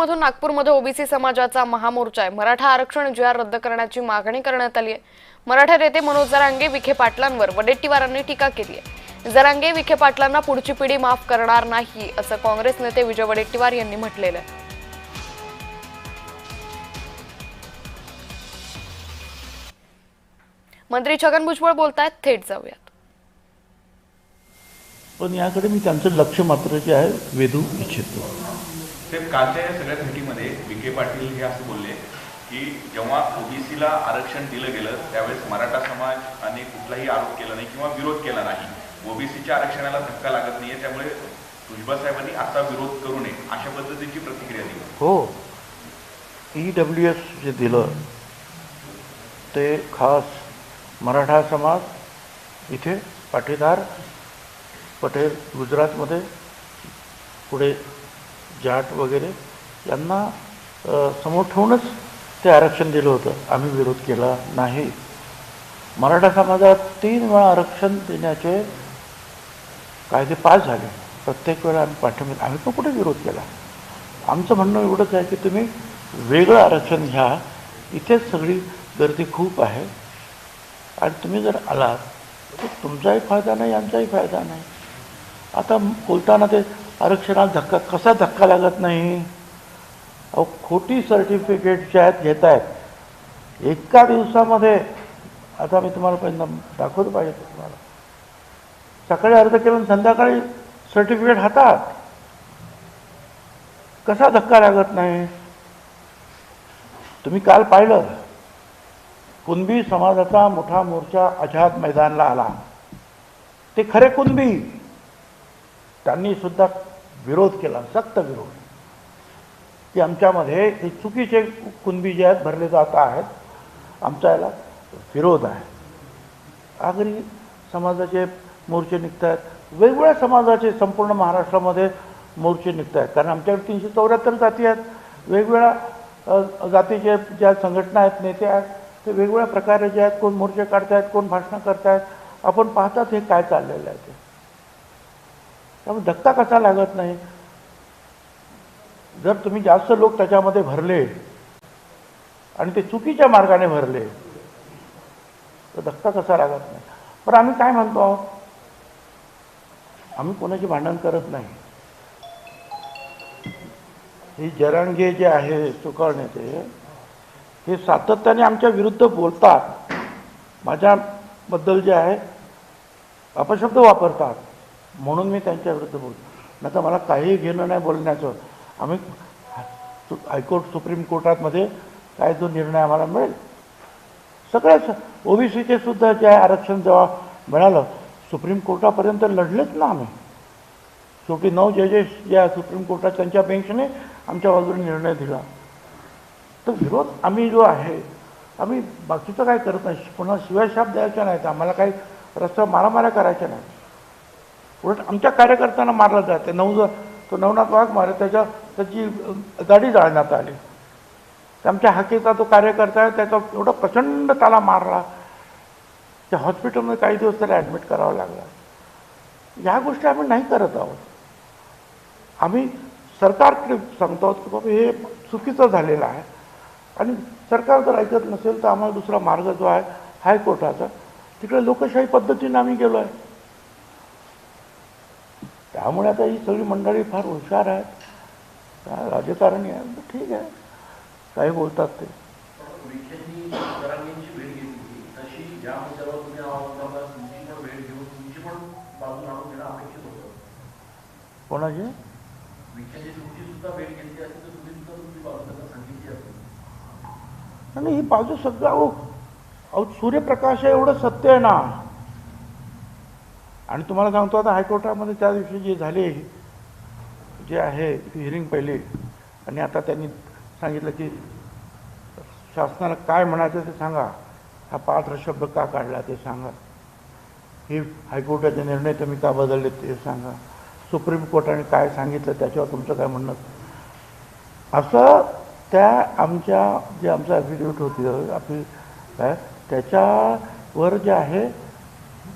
नाशिकमधून नागपूरमध्ये ओबीसी समाजाचा महामोर्चा आहे। मराठा आरक्षण जी.आर रद्द करण्याची मागणी करण्यात आली आहे। मराठा नेते मनोज जरांगे विखे पाटलांवर वडेट्टीवारांनी टीका केली आहे। जरांगे विखे पाटलांना पुढची पिढी माफ करणार नाही असं काँग्रेस नेते विजय वडेट्टीवार यांनी म्हटलेलं आहे। मंत्री छगन भुजबळ बोलतायत, थेट जाऊयात। पण याकडे मी त्यांचं लक्ष मात्र जे आहे वेधू इच्छितो। साहेब, कालच्या या सगळ्या भेटीमध्ये विखे पाटील हे असं बोलले की जेव्हा ओबीसीला आरक्षण दिलं गेलं त्यावेळेस मराठा समाजाने कुठलाही आरोप केला नाही किंवा विरोध केला नाही। ओबीसीच्या आरक्षणाला धक्का लागत नाहीये, त्यामुळे भुजबळ साहेबांनी असा विरोध करू नये अशा पद्धतीची प्रतिक्रिया दिली। हो, EWS जे दिलं ते खास मराठा समाज इथे पाटीदार पटेल गुजरातमध्ये, पुढे जाट वगैरे यांना समोर ठेवूनच ते आरक्षण दिलं होतं। आम्ही विरोध केला नाही। मराठा समाजात 3 वेळा आरक्षण देण्याचे कायदे पास झाले, प्रत्येक वेळा आम्ही पाठिंबा, आम्ही पण कुठे विरोध केला। आमचं म्हणणं एवढंच आहे की तुम्ही वेगळं आरक्षण घ्या, इथेच सगळी गर्दी खूप आहे आणि तुम्ही जर आलात तर तुमचाही फायदा नाही, आमचाही फायदा नाही। आता बोलताना ते आरक्षणात कसा धक्का लागत नाही? अहो, खोटी सर्टिफिकेट जे आहेत घेत आहेत एका दिवसामध्ये। आता मी तुम्हाला पहिल्यांदा दाखवतो पाहिजे तुम्हाला, सकाळी अर्ज केलं आणि संध्याकाळी सर्टिफिकेट हातात, कसा धक्का लागत नाही? तुम्ही काल पाहिलं, कुणबी समाजाचा मोठा मोर्चा आझाद मैदानला आला। ते खरे कुणबी, त्यांनी सुद्धा विरोध केला, सक्त विरोध, की आमच्यामध्ये हे चुकीचे कुणबी जे आहेत भरले जात आहेत, आमचा याला विरोध आहे। आगरी समाजाचे मोर्चे निघत आहेत, वेगवेगळ्या समाजाचे संपूर्ण महाराष्ट्रामध्ये मोर्चे निघत आहेत, कारण आमच्याकडे 374 जाती आहेत। वेगवेगळ्या जातीचे ज्या संघटना आहेत, नेते आहेत, ते वेगवेगळ्या प्रकारे जे आहेत, कोण मोर्चे काढतायत, कोण भाषणं करतायत, आपण पाहतात हे काय चाललेलं आहे ते। त्यामुळे धक्का कसा लागत नाही? जर तुम्ही जास्त लोक त्याच्यामध्ये भरले आणि ते चुकीच्या मार्गाने भरले तर धक्का कसा लागत नाही? पण आम्ही काय म्हणतो आहोत, आम्ही कोणाची भांडण करत नाही। हे जरांगे जे आहे चुकाळणे, ते हे सातत्याने आमच्या विरुद्ध बोलतात, माझ्याबद्दल जे आहे अपशब्द वापरतात, म्हणून मी त्यांच्या विरुद्ध बोलतो। नाही तर मला काही घेणं नाही बोलण्याचं। आम्ही हायकोर्ट, सुप्रीम कोर्टामध्ये काय जो निर्णय आम्हाला मिळेल, सगळ्याच ओबीसीचे सुद्धा जे आहे आरक्षण जेव्हा मिळालं, सुप्रीम कोर्टापर्यंत लढलेच ना आम्ही। शेवटी 9 जजेस ज्या सुप्रीम कोर्टात, त्यांच्या बेंचने आमच्या बाजूने निर्णय दिला। तर विरोध आम्ही जो आहे, आम्ही बाकीचं काय करत नाही, पुन्हा शिवायशाप द्यायच्या नाहीत, आम्हाला काही रस्त्यावर मारामाऱ्या करायच्या नाही। उलट आमच्या कार्यकर्त्यांना मारलं जाते। तो नवनाथ वाघमारे, त्याची गाडी जाळण्यात आली। आमच्या हाकेचा तो कार्यकर्ता आहे, त्याचा एवढा प्रचंड त्याला मारला, त्या हॉस्पिटलमध्ये काही दिवस त्याला ॲडमिट करावं लागला। ह्या गोष्टी आम्ही नाही करत आहोत। आम्ही सरकारकडे सांगतो आहोत की बाबा हे चुकीचं झालेलं आहे, आणि सरकार जर ऐकत नसेल तर आम्हाला दुसरा मार्ग जो आहे हायकोर्टाचा, तिकडे लोकशाही पद्धतीने आम्ही गेलो आहे। त्यामुळे आता ही सगळी मंडळी फार हुशार आहेत, राजकारणी आहे, ठीक आहे, काही बोलतात ते। कोणाची? आणि ही बाजू सगळं, अहो सूर्यप्रकाश एवढं सत्य आहे ना। आणि तुम्हाला सांगतो, आता हायकोर्टामध्ये त्या दिवशी जे झाले, जे आहे हिअरिंग पहिली, आणि आता त्यांनी सांगितलं की शासनाला काय म्हणायचं ते सांगा, हा पात्र शब्द का काढला ते सांगा, हे हायकोर्टाचे निर्णय तुम्ही का बदलले ते सांगा, सुप्रीम कोर्टाने काय सांगितलं त्याच्यावर तुमचं काय म्हणणं, असं त्या आमच्या जे आमचं ॲफिडेविट होती आपली काय, त्याच्यावर जे आहे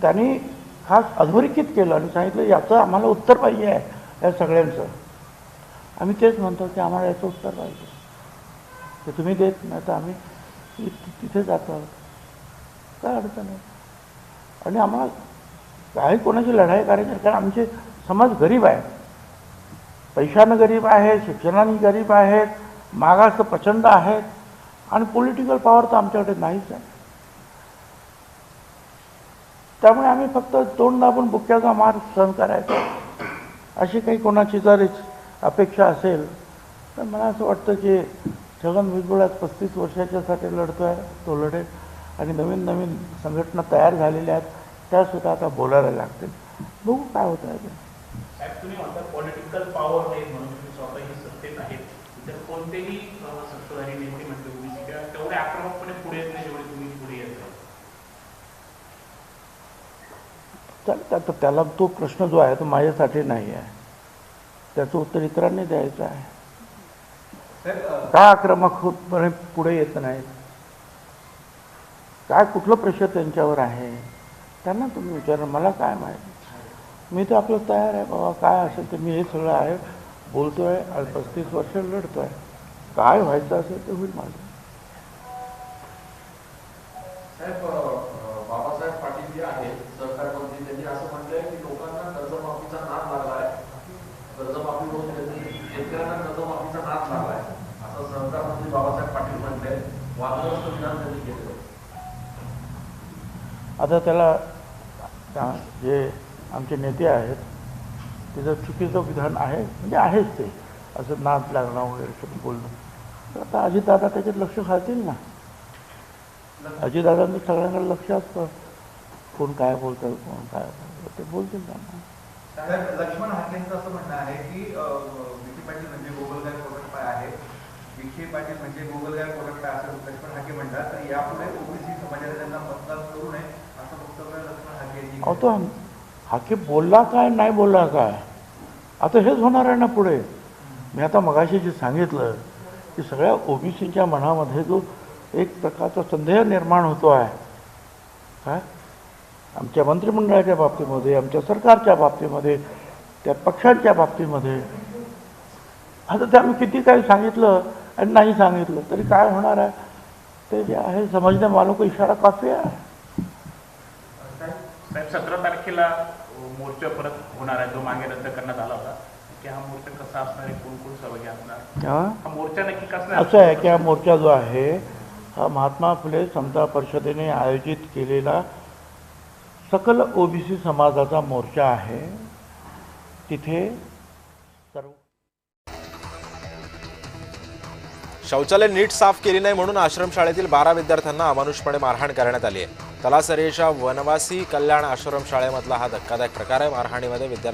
त्यांनी खास अधोरेखित केलं आणि सांगितलं याचं आम्हाला उत्तर पाहिजे आहे या सगळ्यांचं। आम्ही तेच म्हणतो की आम्हाला याचं उत्तर पाहिजे. ते तुम्ही देत नाही तर आम्ही तिथे जातो, काय अडचण आहे. आणि आम्हाला काही कोणाची लढाई करायची नाही, कारण आमचे समाज गरीब आहे, पैशानं गरीब आहे, शिक्षणाने गरीब आहेत, मागास प्रचंड आहेत आणि पॉलिटिकल पॉवर तर आमच्याकडे नाहीच आहे. त्यामुळे आम्ही फक्त तोंड दाबून बुक्क्याचा मार सहन करायचा. अशी काही कोणाची जर अपेक्षा असेल तर मला असं वाटतं की छगन भुजबळ 35 वर्षाच्यासाठी लढतो आहे, तो लढेल. आणि नवीन नवीन संघटना तयार झालेल्या आहेत, त्यासुद्धा आता बोलायला लागतील. बघू काय होतं आहे ते. साहेब, तुम्ही म्हणता पॉलिटिकल पॉवर नाही म्हणून तुम्ही स्वतःही सत्तेत आहेत, तर कोणतेही सत्ताधारी नेते म्हणजे ओबीसी तेवढे आक्रमकपणे पुढे येत नाही जेवढे तुम्ही पुढे येत नाही. त्याला तो प्रश्न जो आहे तो माझ्यासाठी नाही आहे, त्याचं उत्तर इतरांनी द्यायचं आहे. काय आक्रमकपणे पुढे येत नाहीत, काय कुठलं प्रेशर त्यांच्यावर आहे, त्यांना तुम्ही विचारा, मला काय माहिती. मी तर आपलं तयार आहे बाबा, काय असेल ते मी हे सगळं आहे बोलतो आहे आणि 35 वर्ष लढतो आहे. काय व्हायचं असेल ते होईल माझं. साहेब, बाबासाहेब पाटील जे आहेत सहकार मंत्री, त्यांनी असं म्हटलंय की लोकांना कर्जमाफीचा नाद लागलाय, कर्जमाफी होऊन शेतकऱ्यांना कर्जमाफीचा नाद लागलाय असं सहकार मंत्री बाबासाहेब पाटील म्हटलंय. वादग्रस्त विधान त्यांनी केलं. आता त्याला जे आमचे नेते आहेत तिचं चुकीचं विधान आहे, म्हणजे आहेच ते, असं नाद लागणं वगैरे शब्द बोलणं. तर आता अजितदादा त्याच्यात लक्ष घालतील ना. अजितदादांचं सगळ्यांना लक्ष असतं, कोण काय बोलतं, कोण काय बोलतं, ते बोलतील त्यांना. साहेब, लक्ष्मण हाकेंचं असं म्हणणं आहे की विखे पाटील म्हणजे गोगलगाय कोलटपाय आहे, विखे पाटील म्हणजे गोगलगाय कोलटपाय असं लक्ष्मण हाके म्हणतात. तर यापुढे ओबीसी समाजाला त्यांना मतदान करू नये असं वक्तव्य लक्ष्मण हाके यांनी अहो, तो हाके बोलला काय नाही बोलला काय, आता हेच होणार आहे ना पुढे. मी आता मगाशी जे सांगितलं की सगळ्या ओबीसीच्या मनामध्ये जो एक प्रकारचा संदेह निर्माण होतो आहे, काय आमच्या मंत्रिमंडळाच्या बाबतीमध्ये, आमच्या सरकारच्या बाबतीमध्ये, त्या पक्षांच्या बाबतीमध्ये. आता ते आम्ही किती काही सांगितलं आणि नाही सांगितलं तरी काय होणार आहे, ते जे आहे समजणे वालों को इशारा काफी आहे. साहेब, 17 तारखेला मोर्चा परत होणार आहे, जो मागे रद्द करण्यात आला होता, की हा मोर्चा कसा असणार आहे, कोण कोण सहभागी असणार, हा मोर्चा नक्की कसा असं आहे की हा मोर्चा जो आहे हा महात्मा फुले समता परिषदेने आयोजित केलेला सकल ओबीसी समाजाचा मोर्चा आहे. तिथे सर्व शौचालय नीट साफ केली नाही म्हणून आश्रमशाळेतील 12 विद्यार्थ्यांना अमानुषपणे मारहाण करण्यात आली आहे. तलासरीच्या वनवासी कल्याण आश्रमशाळेमधला हा धक्कादायक प्रकार आहे. मारहाणीमध्ये विद्यार्थी